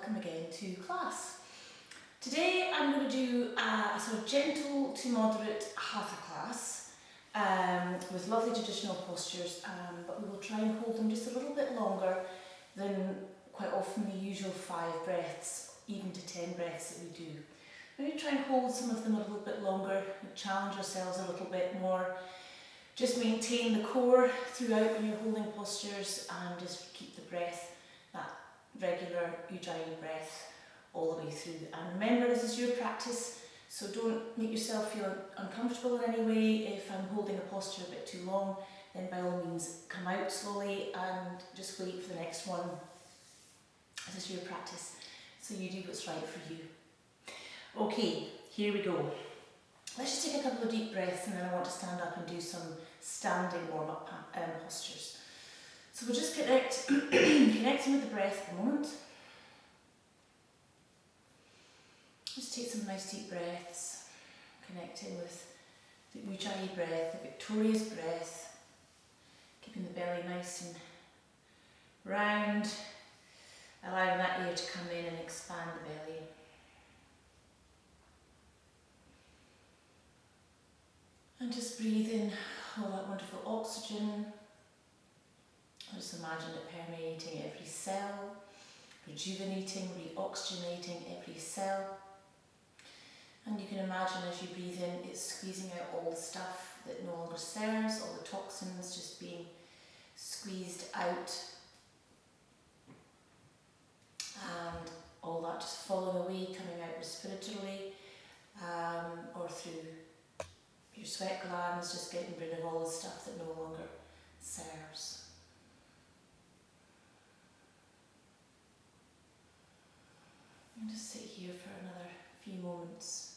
welcome again to class. Today I'm going to do a sort of gentle to moderate Hatha class with lovely traditional postures, but we will try and hold them just a little bit longer than quite often the usual 5 breaths, even to 10 breaths that we do. We're going to try and hold some of them a little bit longer, challenge ourselves a little bit more. Just maintain the core throughout when you're holding postures and just keep the breath, that regular Ujjayi breath, all the way through. And remember, this is your practice, so don't make yourself feel uncomfortable in any way. If I'm holding a posture a bit too long, then by all means come out slowly and just wait for the next one. This is your practice, so you do what's right for you. Okay, here we go. Let's just take a couple of deep breaths and then I want to stand up and do some standing warm-up postures. So we'll just connecting with the breath at the moment. Just take some nice deep breaths, connecting with the Ujjayi breath, the victorious breath, keeping the belly nice and round, allowing that air to come in and expand the belly. And just breathe in all that wonderful oxygen. Just imagine it permeating every cell, rejuvenating, reoxygenating every cell. And you can imagine as you breathe in, it's squeezing out all the stuff that no longer serves, all the toxins just being squeezed out. And all that just falling away, coming out respiratorily, or through your sweat glands, just getting rid of all the stuff that no longer serves. And just sit here for another few moments.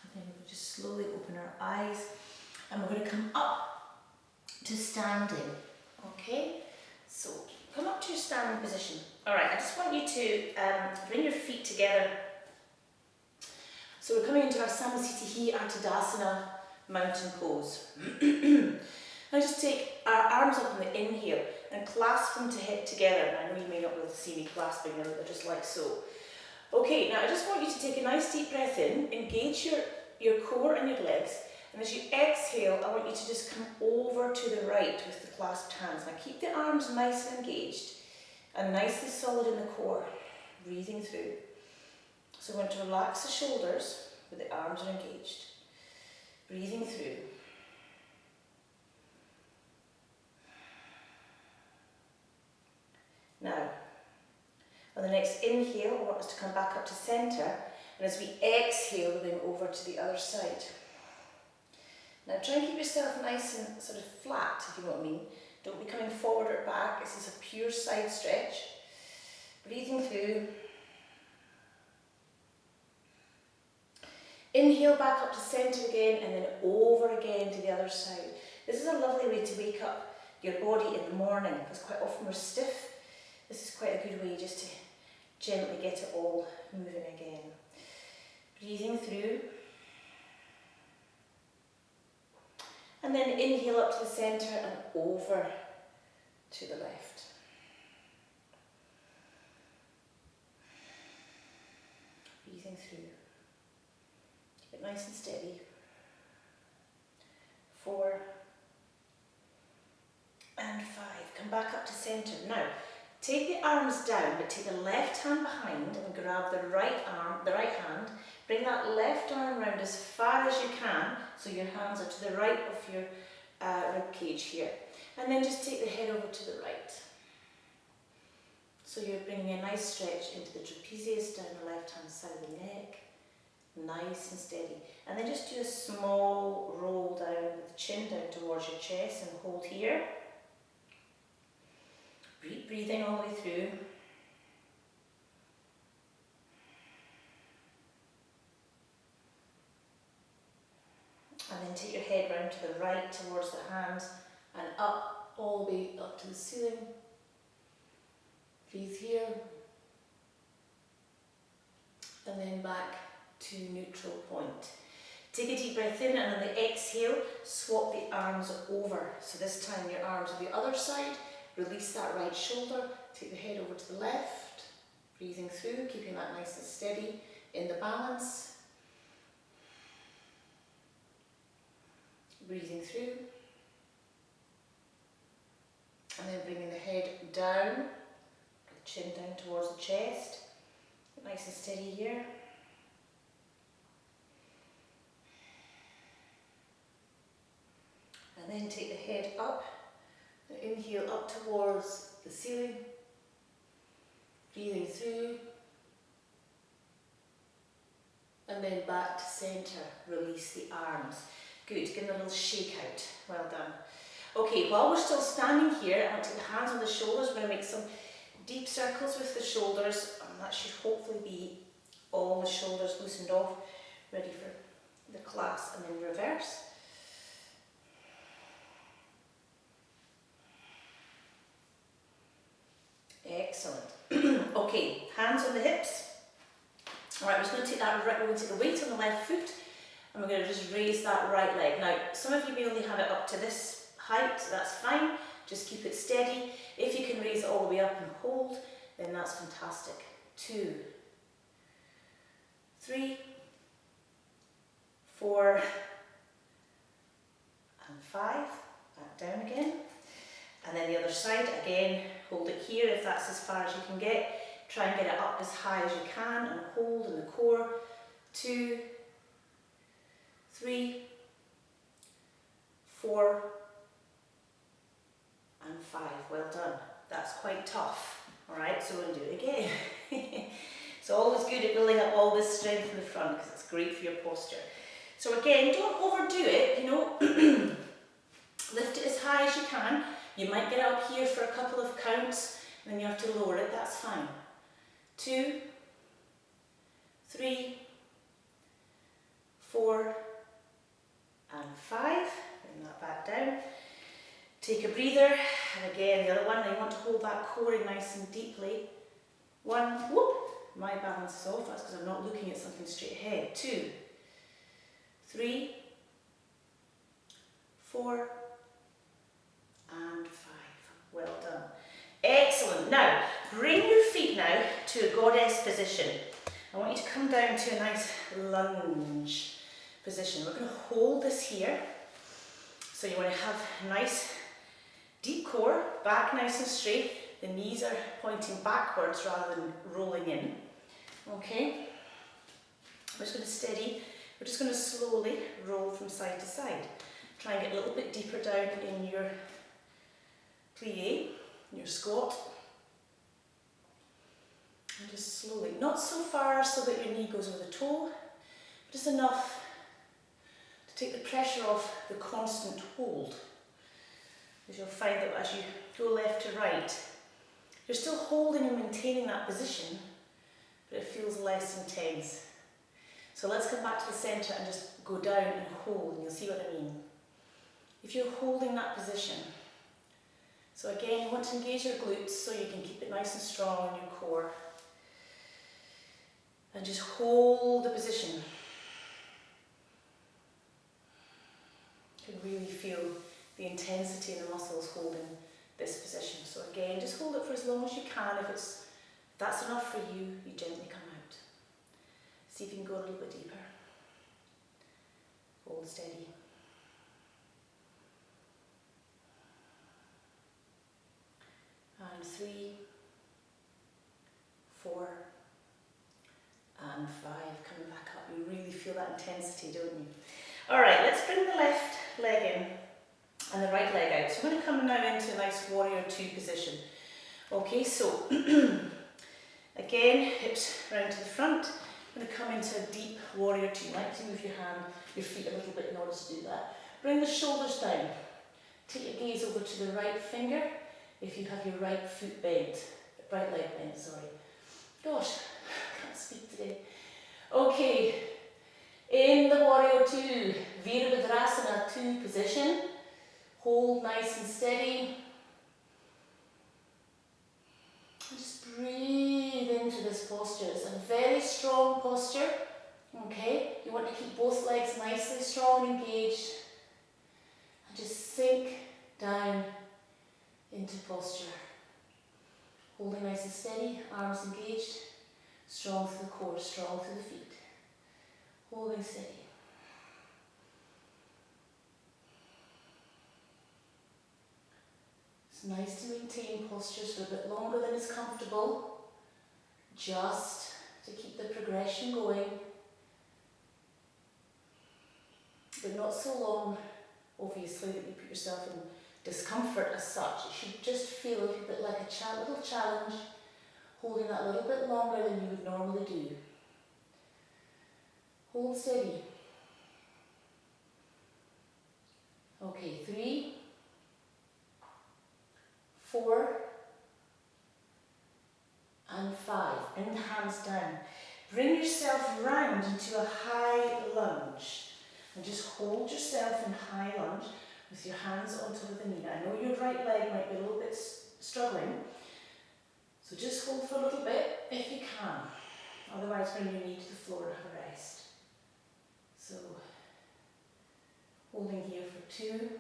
And then we'll just slowly open our eyes and we're going to come up to standing. Okay, so come up to your standing position. Alright, I just want you to bring your feet together. So we're coming into our Samasthiti Tadasana mountain pose. Now just take our arms up on the inhale and clasp them to hip together. I know you may not be able to see me clasping them, but just like so. Okay, now I just want you to take a nice deep breath in, engage your core and your legs, and as you exhale, I want you to just come over to the right with the clasped hands. Now keep the arms nice and engaged and nicely solid in the core, breathing through. So we're going to relax the shoulders, but the arms are engaged, breathing through. Now, on the next inhale, I want us to come back up to centre, and as we exhale, we're going over to the other side. Now try and keep yourself nice and sort of flat, if you know what I mean. Don't be coming forward or back, this is a pure side stretch. Breathing through. Inhale back up to centre again, and then over again to the other side. This is a lovely way to wake up your body in the morning, because quite often we're stiff. This is quite a good way just to gently get it all moving again. Breathing through. And then inhale up to the centre and over to the left. Breathing through. Keep it nice and steady. 4 and 5. Come back up to centre. Now, take the arms down, but take the left hand behind and grab the right hand. Bring that left arm round as far as you can, so your hands are to the right of your rib cage here. And then just take the head over to the right. So you're bringing a nice stretch into the trapezius down the left hand side of the neck. Nice and steady. And then just do a small roll down with the chin down towards your chest and hold here. Breathing all the way through. And then take your head round to the right towards the hands and up, all the way up to the ceiling. Breathe here. And then back to neutral point. Take a deep breath in, and on the exhale, swap the arms over. So this time your arms on the other side. Release that right shoulder. Take the head over to the left. Breathing through, keeping that nice and steady in the balance. Breathing through. And then bringing the head down, the chin down towards the chest. Nice and steady here. And then take the head up, and inhale up towards the ceiling. Breathing through. And then back to centre. Release the arms. Good, give them a little shake out. Well done. Okay, while we're still standing here, I want to take the hands on the shoulders. We're going to make some deep circles with the shoulders, and that should hopefully be all the shoulders loosened off, ready for the class, and then reverse. Excellent. Okay, hands on the hips. Alright, we're just going to take that right, we're going to take the weight on the left foot, and we're going to just raise that right leg. Now, some of you may only have it up to this height, that's fine. Just keep it steady. If you can raise it all the way up and hold, then that's fantastic. 2, 3, 4, and 5. Back down again. And then the other side, again, hold it here if that's as far as you can get. Try and get it up as high as you can and hold in the core. 2, 3, 4, and 5. Well done. That's quite tough. Alright, so we're going to do it again. It's always good at building up all this strength in the front because it's great for your posture. So again, don't overdo it, you know. Lift it as high as you can. You might get up here for a couple of counts, and then you have to lower it, that's fine. 2, 3, 4, and 5. Bring that back down. Take a breather, and again the other one, you want to hold that core in nice and deeply. 1, whoop, my balance is off, that's because I'm not looking at something straight ahead. 2, 3, 4, and 5. Well done. Excellent. Now, bring your feet now to a goddess position. I want you to come down to a nice lunge position. We're going to hold this here. So you want to have a nice deep core, back nice and straight. The knees are pointing backwards rather than rolling in. Okay. We're just going to steady. We're just going to slowly roll from side to side. Try and get a little bit deeper down in your plie, your squat. And just slowly, not so far so that your knee goes over the toe, but just enough to take the pressure off the constant hold. Because you'll find that as you go left to right, you're still holding and maintaining that position, but it feels less intense. So let's come back to the centre and just go down and hold, and you'll see what I mean. If you're holding that position, so again, you want to engage your glutes so you can keep it nice and strong in your core. And just hold the position. You can really feel the intensity in the muscles holding this position. So again, just hold it for as long as you can. If that's enough for you, you gently come out. See if you can go a little bit deeper. Hold steady. And 3, 4, and 5. Coming back up. You really feel that intensity, don't you? Alright, let's bring the left leg in and the right leg out. So I'm going to come now into a nice warrior 2 position. Okay, so again, hips round to the front. I'm going to come into a deep warrior 2. You like to move your feet a little bit in order to do that. Bring the shoulders down. Take your gaze over to the right finger. If you have your right foot bent, right leg bent, sorry. Gosh, I can't speak today. Okay, In the warrior two, Virabhadrasana 2 position. Hold nice and steady. Just breathe into this posture. It's a very strong posture. Okay, you want to keep both legs nicely strong and engaged. And just sink down into posture. Holding nice and steady, arms engaged. Strong through the core, strong through the feet. Holding steady. It's nice to maintain postures for a bit longer than is comfortable, just to keep the progression going, but not so long, obviously, that you put yourself in discomfort as such. It should just feel a little bit like a little challenge, holding that a little bit longer than you would normally do. Hold steady. Okay, 3, 4, and 5. Bring the hands down. Bring yourself round into a high lunge. And just hold yourself in high lunge with your hands on top of the knee. Now, I know your right leg might be a little bit struggling, so just hold for a little bit if you can. Otherwise, bring your knee to the floor and have a rest. So, holding here for 2,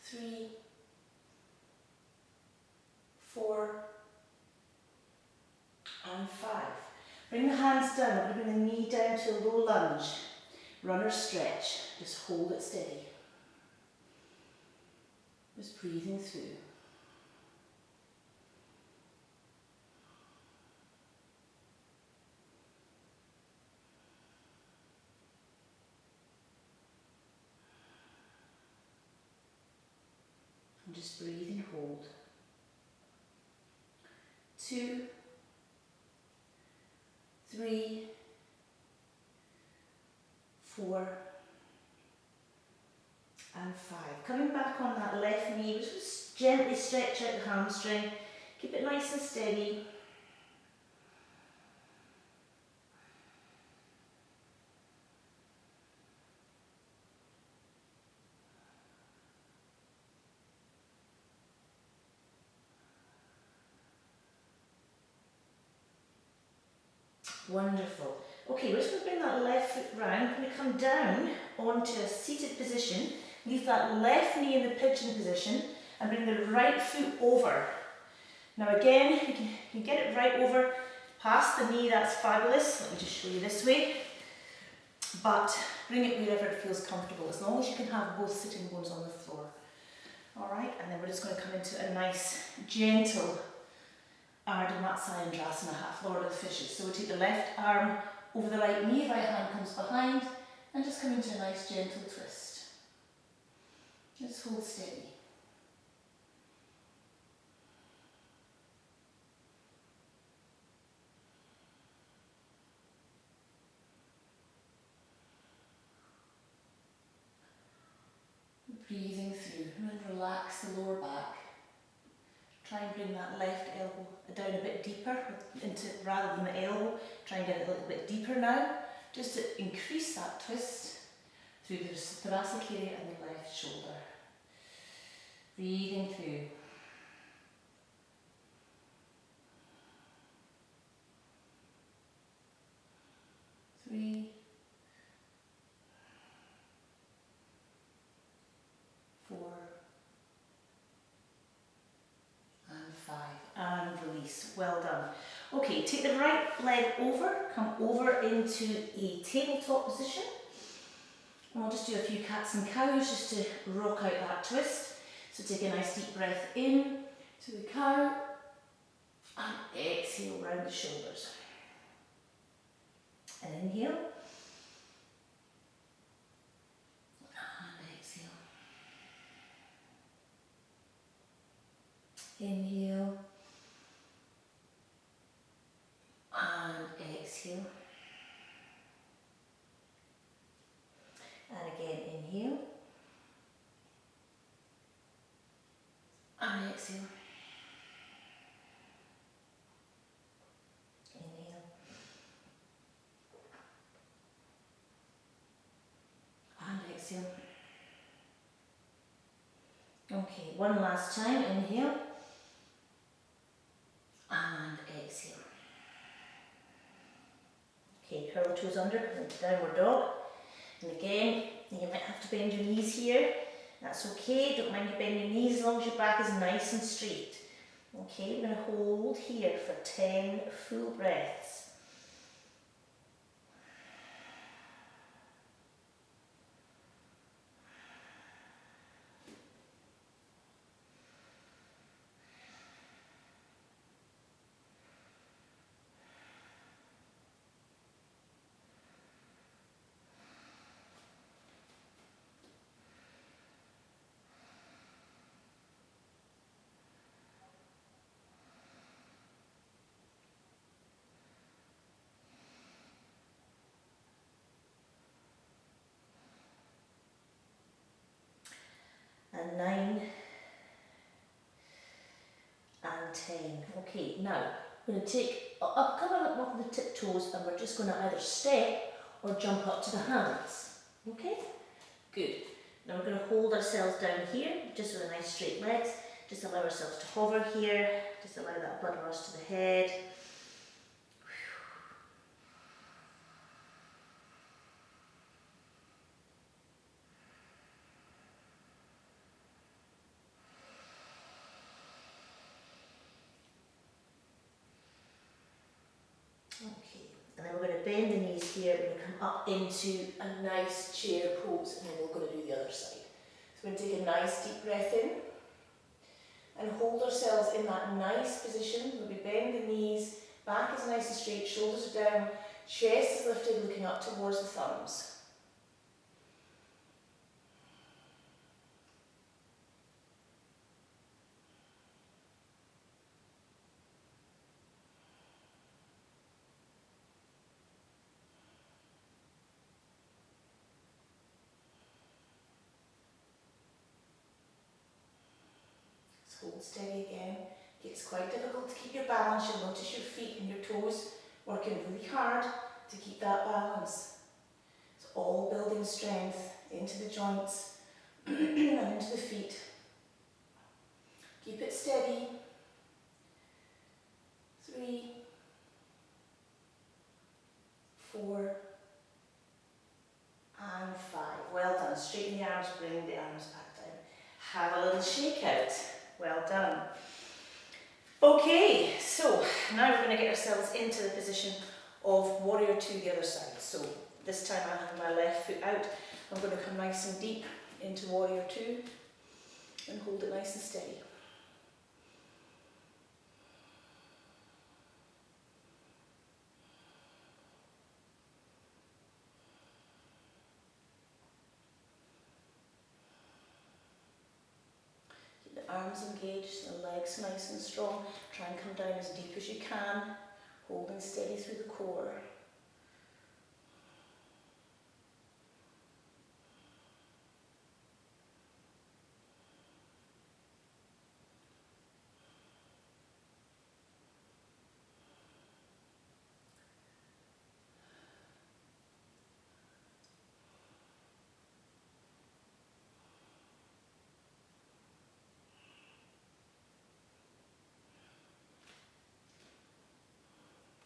3, 4, and 5. Bring the hands down. I'm going to bring the knee down to a low lunge. Runner stretch. Just hold it steady. Just breathing through. And just breathe and hold. 2, 3, 4, and 5. Coming back on that left knee, just gently stretch out the hamstring. Keep it nice and steady. Wonderful. Okay, we're just going to bring that left foot round. We're going to come down onto a seated position. Leave that left knee in the pigeon position and bring the right foot over. Now again, you can get it right over past the knee, that's fabulous. Let me just show you this way. But bring it wherever it feels comfortable, as long as you can have both sitting bones on the floor. Alright, and then we're just going to come into a nice, gentle Ardha Matsyendrasana, half Lord of the Fishes. So we take the left arm over the right knee, right hand comes behind, and just come into a nice gentle twist. Just hold steady. Breathing through and relax the lower back. Try and bring that left elbow down a bit deeper into rather than the elbow. Try and get it a little bit deeper now, just to increase that twist through the thoracic area and the left shoulder. Breathing through. 3, 4, and 5. And release. Well done. Okay, take the right leg over, come over into a tabletop position. And we'll just do a few cats and cows just to rock out that twist. So take a nice deep breath in to the cow and exhale round the shoulders. And inhale and exhale. Inhale and exhale. And again, inhale and exhale. Inhale exhale. Okay, one last time, inhale and exhale. Okay, curl toes under, come into downward dog. And again, you might have to bend your knees here. That's okay, don't mind you bend your knees as long as your back is nice and straight. Okay, we're going to hold here for 10 full breaths. And 9 and 10. Okay, now we're going to take up, come up with the tiptoes, and we're just going to either step or jump up to the hands. Okay? Good. Now we're going to hold ourselves down here, just with a nice straight legs. Just allow ourselves to hover here. Just allow that blood rush to the head. Okay, and then we're going to bend the knees here. We're going to come up into a nice chair pose, and then we're going to do the other side. So we're going to take a nice deep breath in and hold ourselves in that nice position where we bend the knees, back is nice and straight, shoulders are down, chest is lifted, looking up towards the thumbs. Hold steady again. It's quite difficult to keep your balance. You'll notice your feet and your toes working really hard to keep that balance. It's all building strength into the joints and into the feet. Keep it steady. 3, 4, and 5. Well done. Straighten the arms, bring the arms back down. Have a little shake out. Well done. Okay, so now we're going to get ourselves into the position of warrior two, the other side. So this time I have my left foot out. I'm going to come nice and deep into warrior two and hold it nice and steady. Arms engaged and the legs nice and strong. Try and come down as deep as you can, holding steady through the core.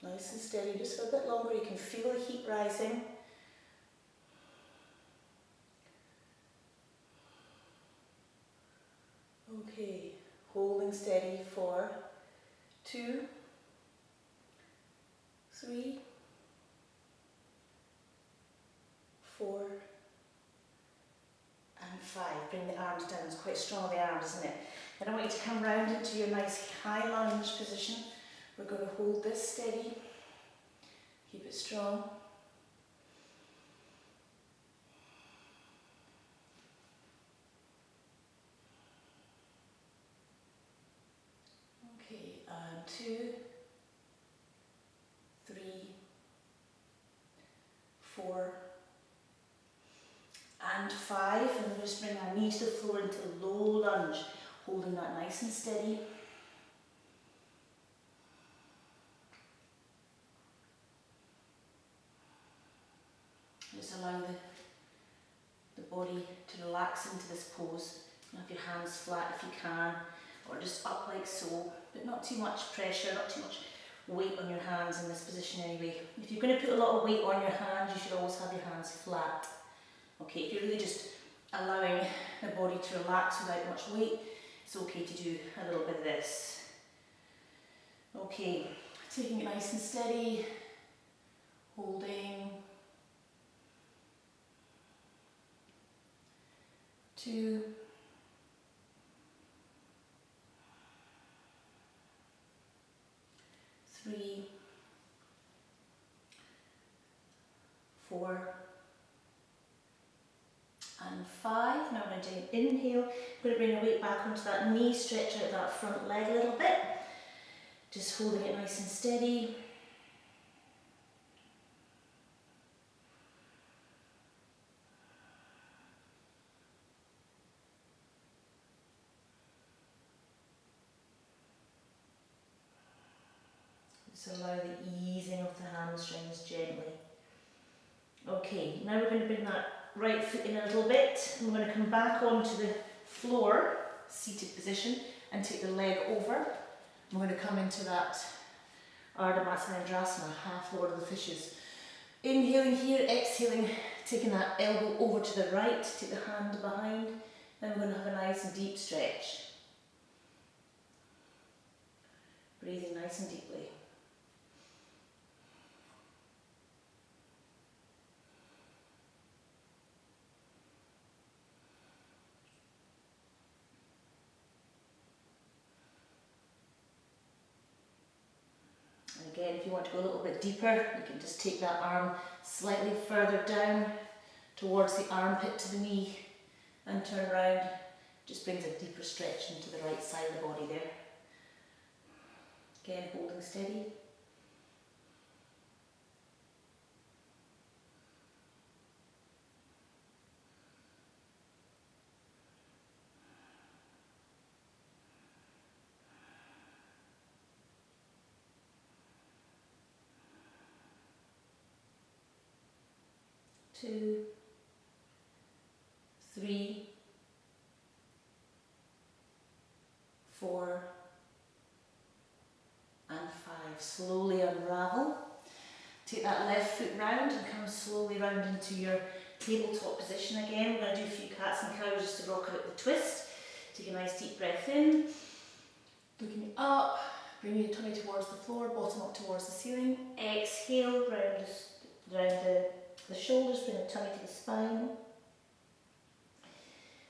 Nice and steady, just for a bit longer. You can feel the heat rising. Okay, holding steady for 2, 3, 4, and 5. Bring the arms down. It's quite strong on the arms, isn't it? Then I want you to come round into your nice high lunge position. We're going to hold this steady. Keep it strong. Okay, and 2, 3, 4, and 5. And we'll just bring our knee to the floor into a low lunge, holding that nice and steady. Just allow the body to relax into this pose. Have your hands flat if you can, or just up like so, but not too much pressure, not too much weight on your hands in this position anyway. If you're going to put a lot of weight on your hands, you should always have your hands flat. Okay, if you're really just allowing the body to relax without much weight, it's okay to do a little bit of this. Okay, taking it nice and steady, holding. 2, 3, 4, and 5. Now we're going to do an inhale. I'm going to bring your weight back onto that knee, stretch out that front leg a little bit. Just holding it nice and steady. Just allow the easing of the hamstrings gently. Okay, now we're going to bring that right foot in a little bit. And we're going to come back onto the floor, seated position, and take the leg over. We're going to come into that Ardha Matsyendrasana, half Lord of the Fishes. Inhaling here, exhaling, taking that elbow over to the right, take the hand behind. Then we're going to have a nice and deep stretch. Breathing nice and deeply. Again, if you want to go a little bit deeper, you can just take that arm slightly further down towards the armpit to the knee and turn around. Just brings a deeper stretch into the right side of the body there. Again, holding steady. Two, 3, 4, and 5. Slowly unravel. Take that left foot round and come slowly round into your tabletop position again. We're going to do a few cats and cows just to rock out the twist. Take a nice deep breath in. Looking up, bring your tummy towards the floor, bottom up towards the ceiling. Exhale, round the shoulders, bring the tummy to the spine.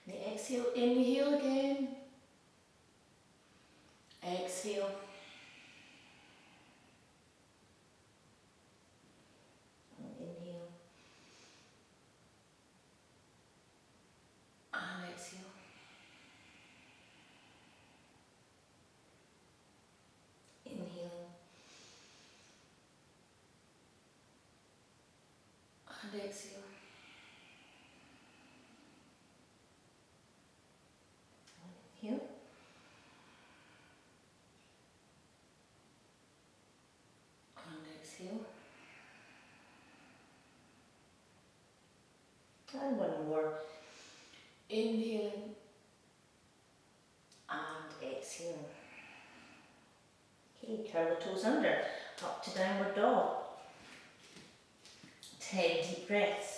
And the exhale, inhale again. Exhale. And inhale. And exhale. Inhaling. And exhale. Inhale. And exhale. And one more. Inhaling and exhaling. Okay, curl the toes under, up to downward dog. 10 deep breaths.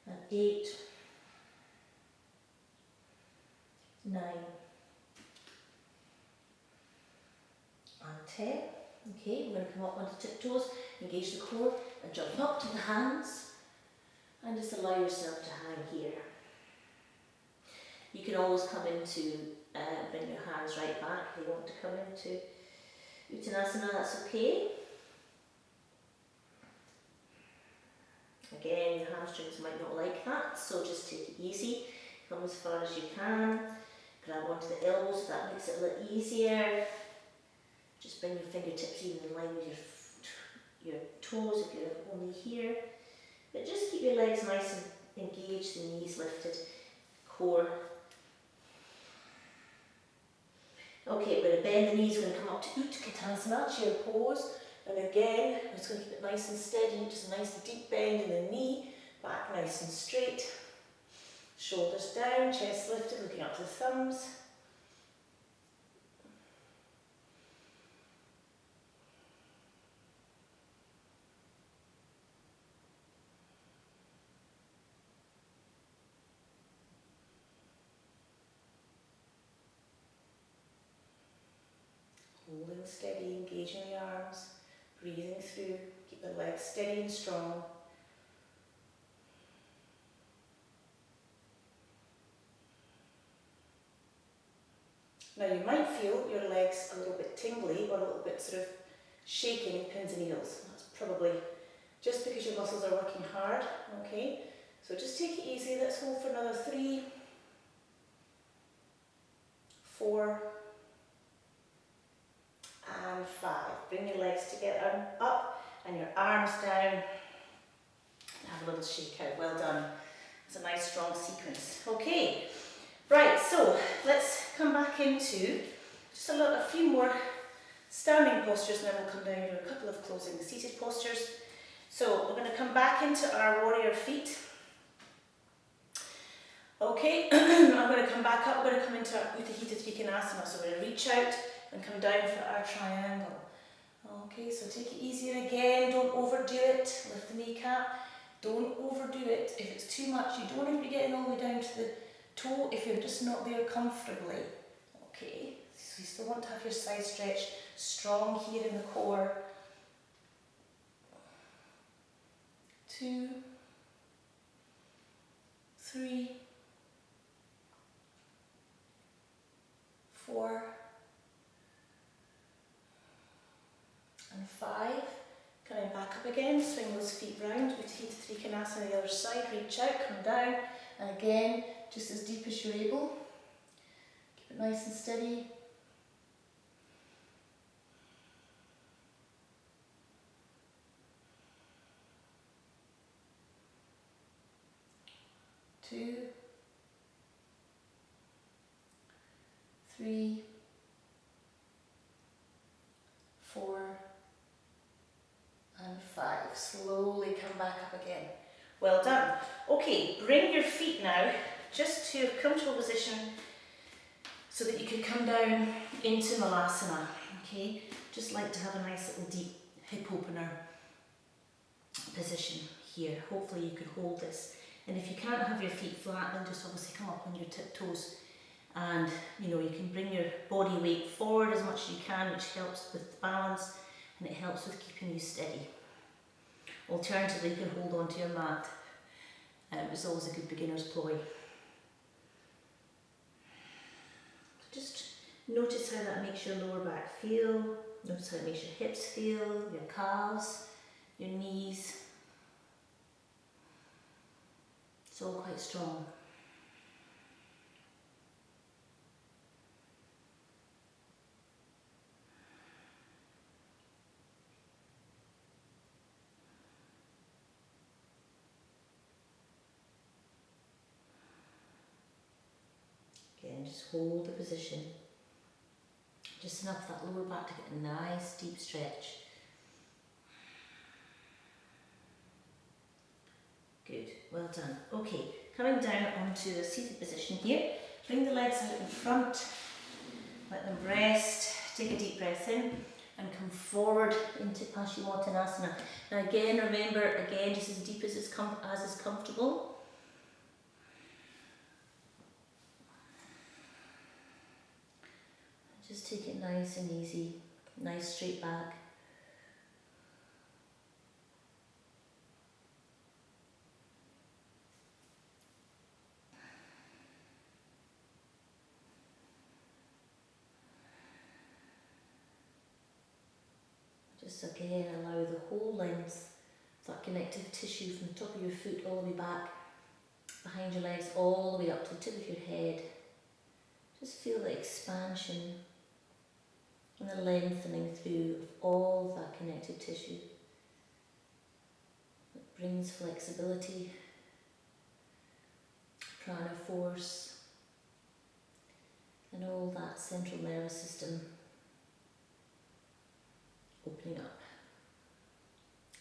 And 8, 9, and 10. Okay, we're going to come up onto tiptoes, engage the core, and jump up to the hands, and just allow yourself to hang here. You can always come into, bring your hands right back if you want to come into Uttanasana, that's okay. Again, your hamstrings might not like that, so just take it easy. Come as far as you can. Grab onto the elbows, that makes it a little easier. Just bring your fingertips even in line with your toes if you're only here. But just keep your legs nice and engaged, the knees lifted, core. Okay, we're going to bend the knees, we're going to come up to Utkatasana, chair pose. And again, we're just going to keep it nice and steady, just a nice deep bend in the knee, back nice and straight. Shoulders down, chest lifted, looking up to the thumbs. Holding steady, engaging the arms, breathing through, keep the legs steady and strong. Now you might feel your legs a little bit tingly or a little bit sort of shaking in pins and needles. That's probably just because your muscles are working hard, okay? So just take it easy, let's hold for another 3, 4, and 5. Bring your legs together up and your arms down. Have a little shake out, well done. It's a nice strong sequence. Okay, right, so let's come back into just a few more standing postures, and then we'll come down to a couple of closing seated postures. So we're going to come back into our warrior feet. Okay, I'm going to come back up, we're going to come into our Utthita Trikonasana, so we're going to reach out and come down for our triangle. Okay, so take it easy, and again, don't overdo it, lift the kneecap, don't overdo it. If it's too much, you don't have to be getting all the way down to the toe if you're just not there comfortably. Okay, so you still want to have your side stretch strong here in the core. 2, 3, 4, and 5. Coming back up again, swing those feet round, Utthita Trikonasana on the other side, reach out, come down, and again, just as deep as you're able. Keep it nice and steady. 2, 3, 4, and 5. Slowly come back up again. Well done. Okay, bring your feet now just to a comfortable position so that you can come down into Malasana. Okay, just like to have a nice little deep hip opener position here. Hopefully you can hold this. And if you can't have your feet flat, then just obviously come up on your tiptoes, and you can bring your body weight forward as much as you can, which helps with balance and it helps with keeping you steady. Alternatively, you can hold on to your mat. It's always a good beginner's ploy. Just notice how that makes your lower back feel. Notice how it makes your hips feel, your calves, your knees. It's all quite strong. Again, just hold the position. Just enough for that lower back to get a nice deep stretch. Good, well done. Okay, coming down onto a seated position here. Bring the legs out in front, let them rest, take a deep breath in and come forward into Paschimottanasana. Now again, remember, just as deep as is comfortable. Just take it nice and easy, nice straight back. Just again allow the whole length that connective tissue from the top of your foot all the way back, behind your legs, all the way up to the tip of your head. Just feel the expansion and the lengthening through of all of that connective tissue. It brings flexibility, prana force, and all that central nervous system opening up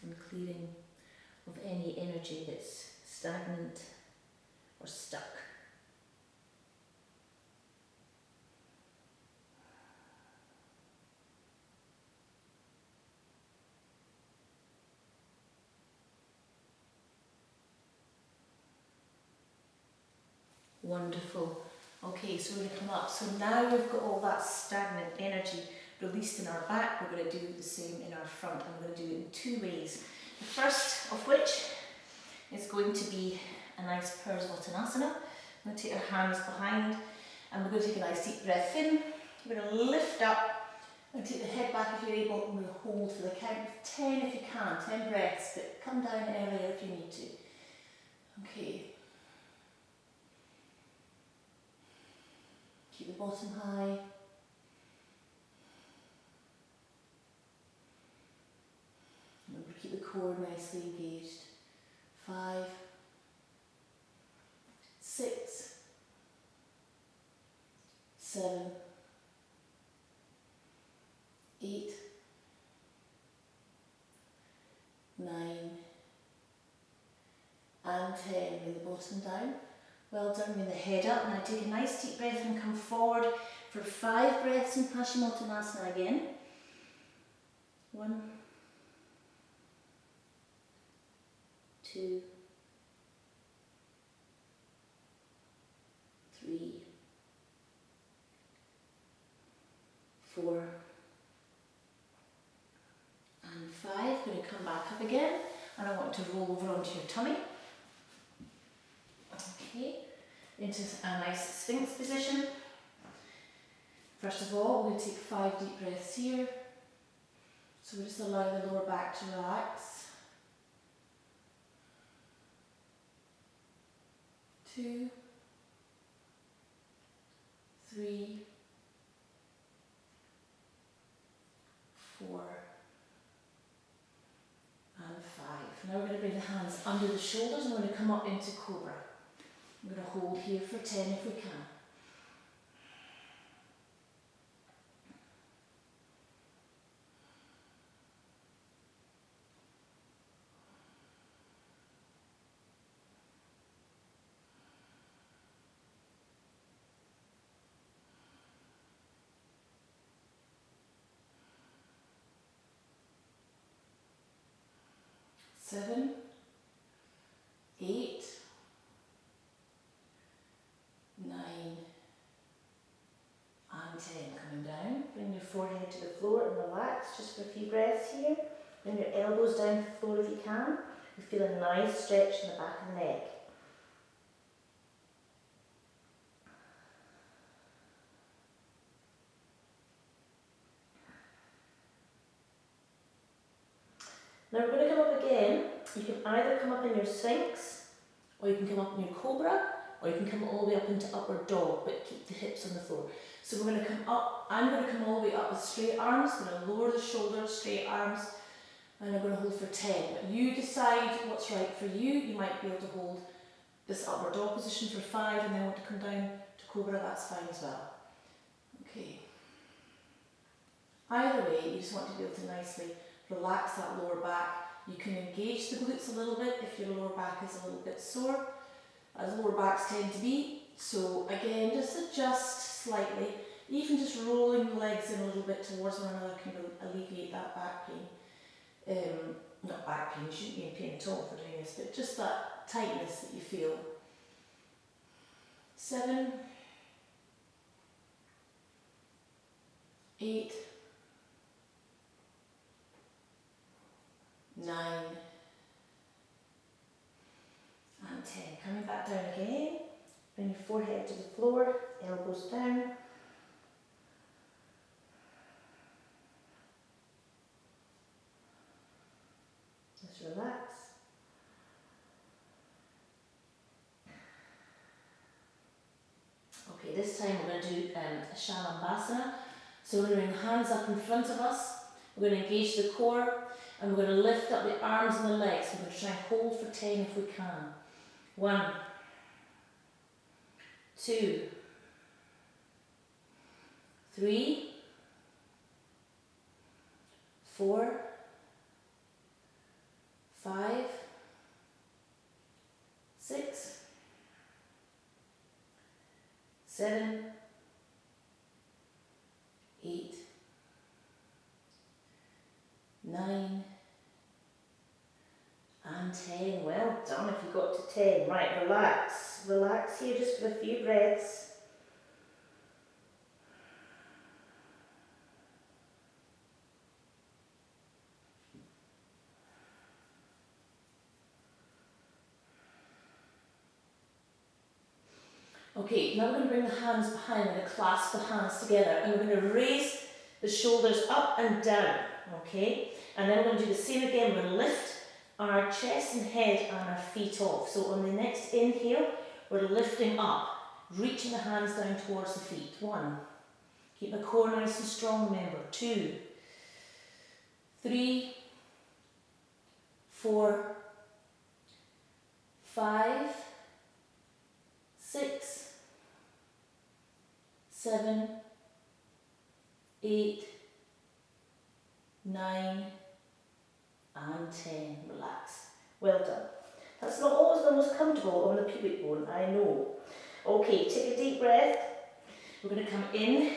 and clearing of any energy that's stagnant or stuck. Wonderful. Okay, so we're going to come up. So now we've got all that stagnant energy released in our back. We're going to do the same in our front, and we're going to do it in two ways. The first of which is going to be a nice Parsvattanasana. I'm going to take our hands behind, and we're going to take a nice deep breath in. We're going to lift up and take the head back if you're able, and we'll hold for the count of 10 if you can, 10 breaths, but come down earlier if you need to. Okay. Keep the bottom high. Remember, keep the core nicely engaged. 5, 6, 7, 8, 9, and 10. Lay the bottom down. Well done, bring the head up. Now take a nice deep breath and come forward for 5 breaths in Paschimottanasana again. 1, 2, 3, 4, and 5. Going to come back up again, and I want to roll over onto your tummy. Okay, into a nice Sphinx position. First of all, we're going to take 5 deep breaths here. So we just allow the lower back to relax. 2, 3, 4, and 5. Now we're going to bring the hands under the shoulders and we're going to come up into Cobra. I'm going to hold here for 10 if we can. Seven, 8, 9, and 10. Coming down, bring your forehead to the floor and relax just for a few breaths here. Bring your elbows down to the floor if you can. You feel a nice stretch in the back of the neck. Now we're going to come up again. You can either come up in your Sphinx, or you can come up in your Cobra, or you can come all the way up into upward dog, but keep the hips on the floor. So we're going to come up, I'm going to come all the way up with straight arms, I'm going to lower the shoulders, straight arms, and I'm going to hold for 10. But you decide what's right for you. You might be able to hold this upward dog position for 5 and then want to come down to Cobra, that's fine as well. Okay. Either way, you just want to be able to nicely relax that lower back. You can engage the glutes a little bit if your lower back is a little bit sore, as lower backs tend to be. So again, just adjust slightly, even just rolling the legs in a little bit towards one another can alleviate that back pain. Not back pain, you shouldn't be in pain at all for doing this, but just that tightness that you feel. 7, 8, 9, and 10. Coming back down again. Bring your forehead to the floor, elbows down. Just relax. this time we're going to do a Shalambhasana. So we're going to bring the hands up in front of us, we're going to engage the core, and we're going to lift up the arms and the legs. We're going to try and hold for 10 if we can. 1, 2, 3, 4, 5, 6, 7, 8, 9, and 10. Well done if you got to 10. Right, relax. Relax here just for a few breaths. Okay, now we're going to bring the hands behind, we're going to clasp the hands together and we're going to raise the shoulders up and down, okay? And then we're going to do the same again, we're going to lift our chest and head and our feet off. So on the next inhale, we're lifting up, reaching the hands down towards the feet. 1, keep the core nice and strong, remember. 2, 3, 4, 5, 6, 7, 8, 9, and 10. Relax. Well done. That's not always the most comfortable on the pubic bone, I know. Okay, take a deep breath. We're going to come in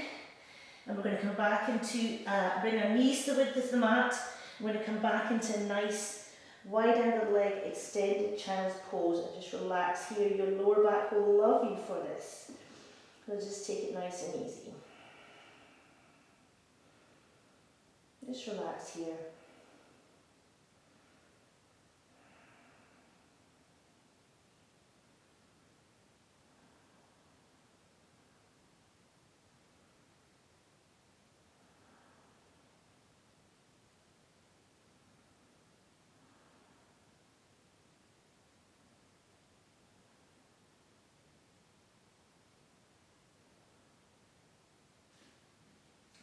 and we're going to come back into, bring our knees to the width of the mat. We're going to come back into a nice wide-angled leg, extended child's pose, and just relax here. Your lower back will love you for this. We'll just take it nice and easy. Just relax here.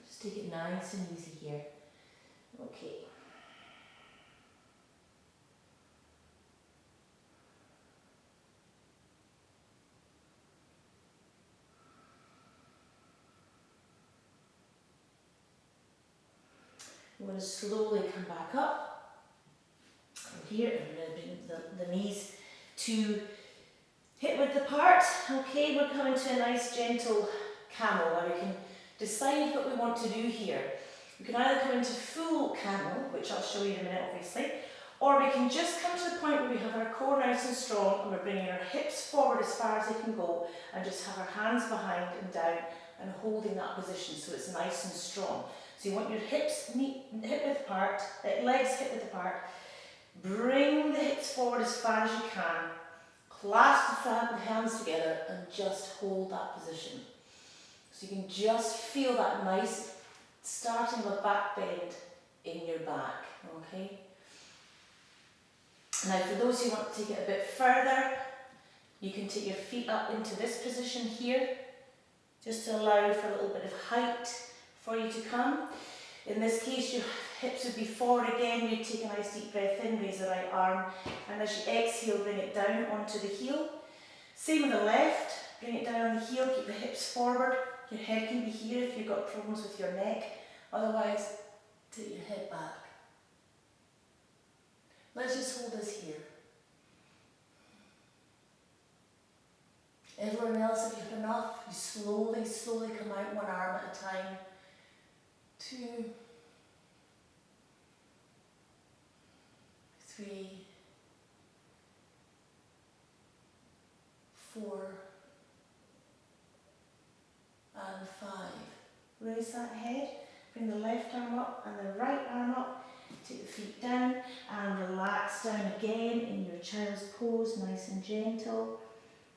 Just take it nice and easy here. Okay. We're going to slowly come back up here, and we're going to bring the knees to hip width apart. Okay, we're coming to a nice gentle camel where we can decide what we want to do here. We can either come into full camel, which I'll show you in a minute obviously, or we can just come to the point where we have our core nice and strong and we're bringing our hips forward as far as they can go and just have our hands behind and down and holding that position so it's nice and strong. So you want your hips hip width apart, legs hip width apart. Bring the hips forward as far as you can. Clasp the hands together and just hold that position. So you can just feel that nice starting of a back bend in your back. Okay. Now for those who want to take it a bit further, you can take your feet up into this position here, just to allow for a little bit of height for you to come. In this case, your hips would be forward again. You'd take a nice deep breath in, raise the right arm, and as you exhale, bring it down onto the heel. Same with the left, bring it down on the heel, keep the hips forward. Your head can be here if you've got problems with your neck. Otherwise, take your head back. Let's just hold this here. Everyone else, if you've enough, you slowly come out one arm at a time. 2, 3, 4, and 5. Raise that head, bring the left arm up and the right arm up, take the feet down and relax down again in your child's pose, nice and gentle.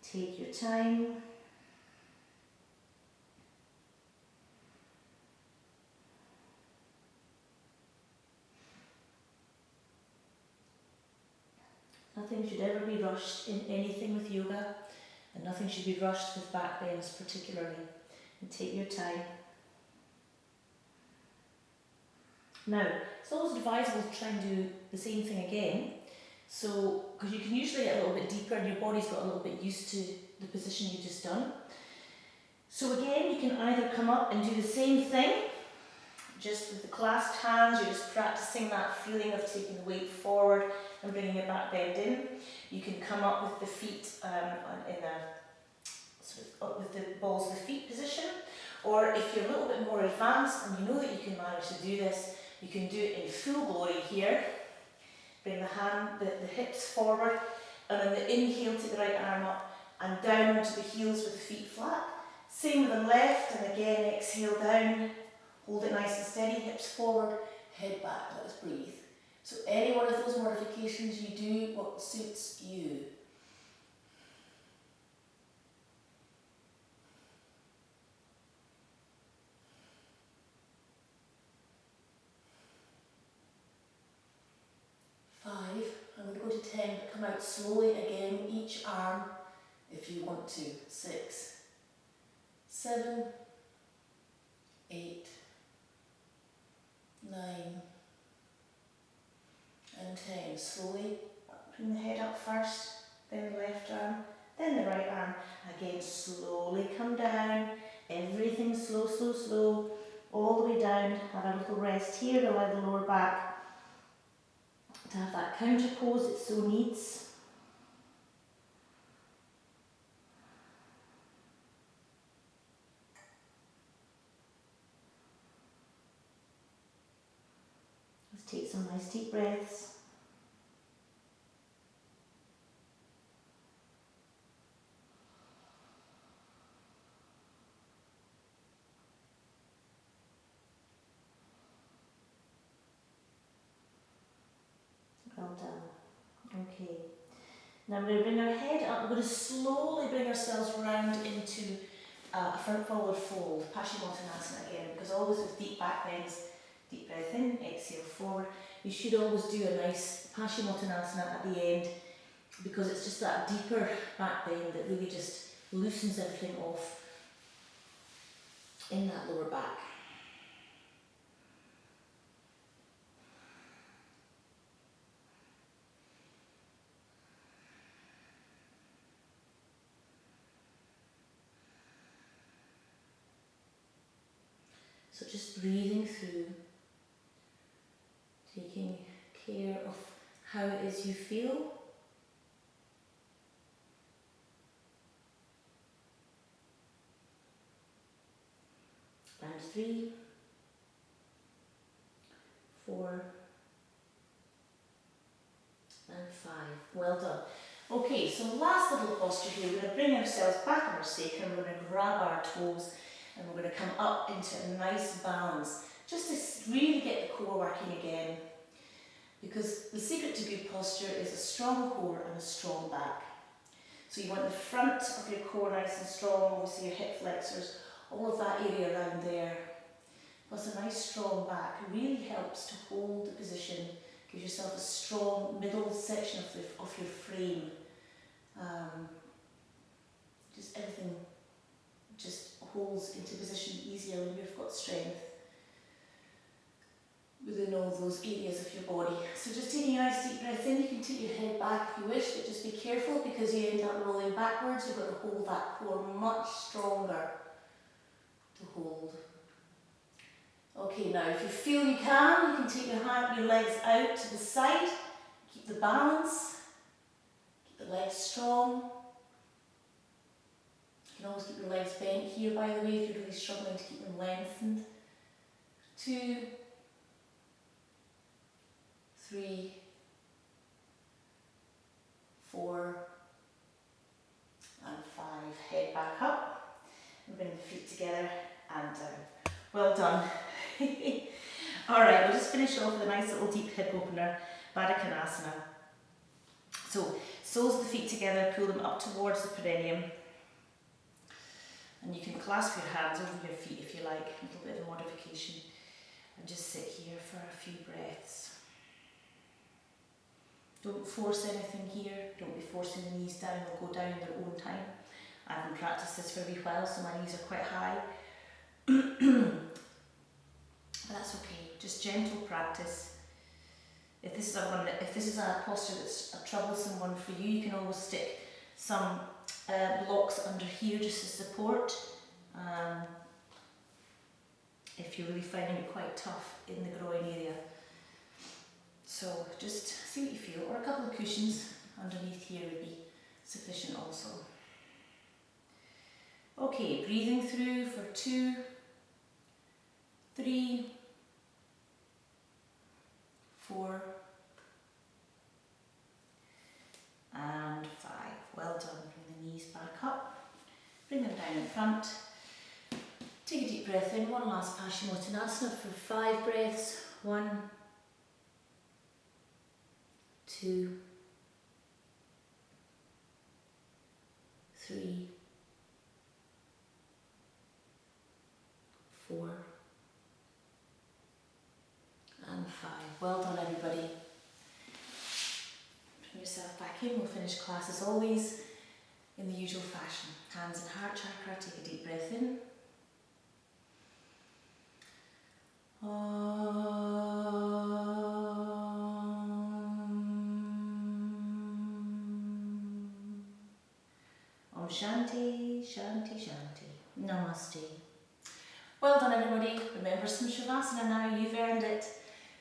Take your time. Nothing should ever be rushed in anything with yoga. And nothing should be rushed with back bends particularly. And take your time. Now, it's always advisable to try and do the same thing again. So, because you can usually get a little bit deeper and your body's got a little bit used to the position you've just done. So again, you can either come up and do the same thing, just with the clasped hands, you're just practicing that feeling of taking the weight forward and bringing your back bend in. You can come up with the feet in a sort of up with the balls of the feet position, or if you're a little bit more advanced and you know that you can manage to do this, you can do it in full glory here. Bring the hips forward, and on the inhale, take the right arm up and down onto the heels with the feet flat. Same with the left, and again exhale down, hold it nice and steady, hips forward, head back, let us breathe. So any one of those modifications, you do what suits you. I'm going to go to 10, but come out slowly again, each arm if you want to. 6, 7, 8, 9, and 10. Slowly, bring the head up first, then the left arm, then the right arm. Again, slowly come down, everything slow, slow, slow, all the way down. Have a little rest here, allow the lower back to have that counter pose it so needs. Let's take some nice deep breaths. Well done. Okay. Now we're going to bring our head up. We're going to slowly bring ourselves round into a front forward fold, Paschimottanasana again, because always with deep back bends, deep breath in, exhale forward. You should always do a nice Paschimottanasana at the end, because it's just that deeper back bend that really just loosens everything off in that lower back. So just breathing through, taking care of how it is you feel. And 3, 4, and 5. Well done. Okay, so last little posture here. We're going to bring ourselves back on our sacrum. We're going to grab our toes and we're going to come up into a nice balance, just to really get the core working again. Because the secret to good posture is a strong core and a strong back. So you want the front of your core nice and strong, obviously your hip flexors, all of that area around there. Plus a nice strong back really helps to hold the position, give yourself a strong middle section of your frame. Just everything just holds into position easier when you've got strength within all those areas of your body. So just taking a nice deep breath in, you can take your head back if you wish, but just be careful because you end up rolling backwards. You've got to hold that core much stronger to hold. Okay, now if you feel you can take your legs out to the side, keep the balance, keep the legs strong. You can always keep your legs bent here, by the way, if you're really struggling to keep them lengthened. 2, 3, 4, and 5. Head back up and bring the feet together and down. Well done. Alright, we'll just finish off with a nice little deep hip opener, Baddha Konasana. So, soles of the feet together, pull them up towards the perineum. And you can clasp your hands over your feet if you like, a little bit of a modification. And just sit here for a few breaths. Don't force anything here, don't be forcing the knees down, they'll go down in their own time. I haven't practiced this for a wee while, so my knees are quite high. But that's okay, just gentle practice. If this is a posture that's a troublesome one for you, you can always stick some blocks under here just as support. If you're really finding it quite tough in the groin area. So just see what you feel, or a couple of cushions underneath here would be sufficient also. Okay, breathing through for 2, 3, 4, and 5. Well done. Bring the knees back up, bring them down in front. Take a deep breath in, one last Paschimottanasana for 5 breaths. 1, 2, 3, 4, and 5. Well done, everybody. Bring yourself back in. We'll finish class as always in the usual fashion. Hands in heart chakra. Take a deep breath in. Om Shanti, Shanti, Shanti. Namaste. Well done, everybody. Remember some Shavasana now. You've earned it.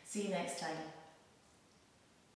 See you next time.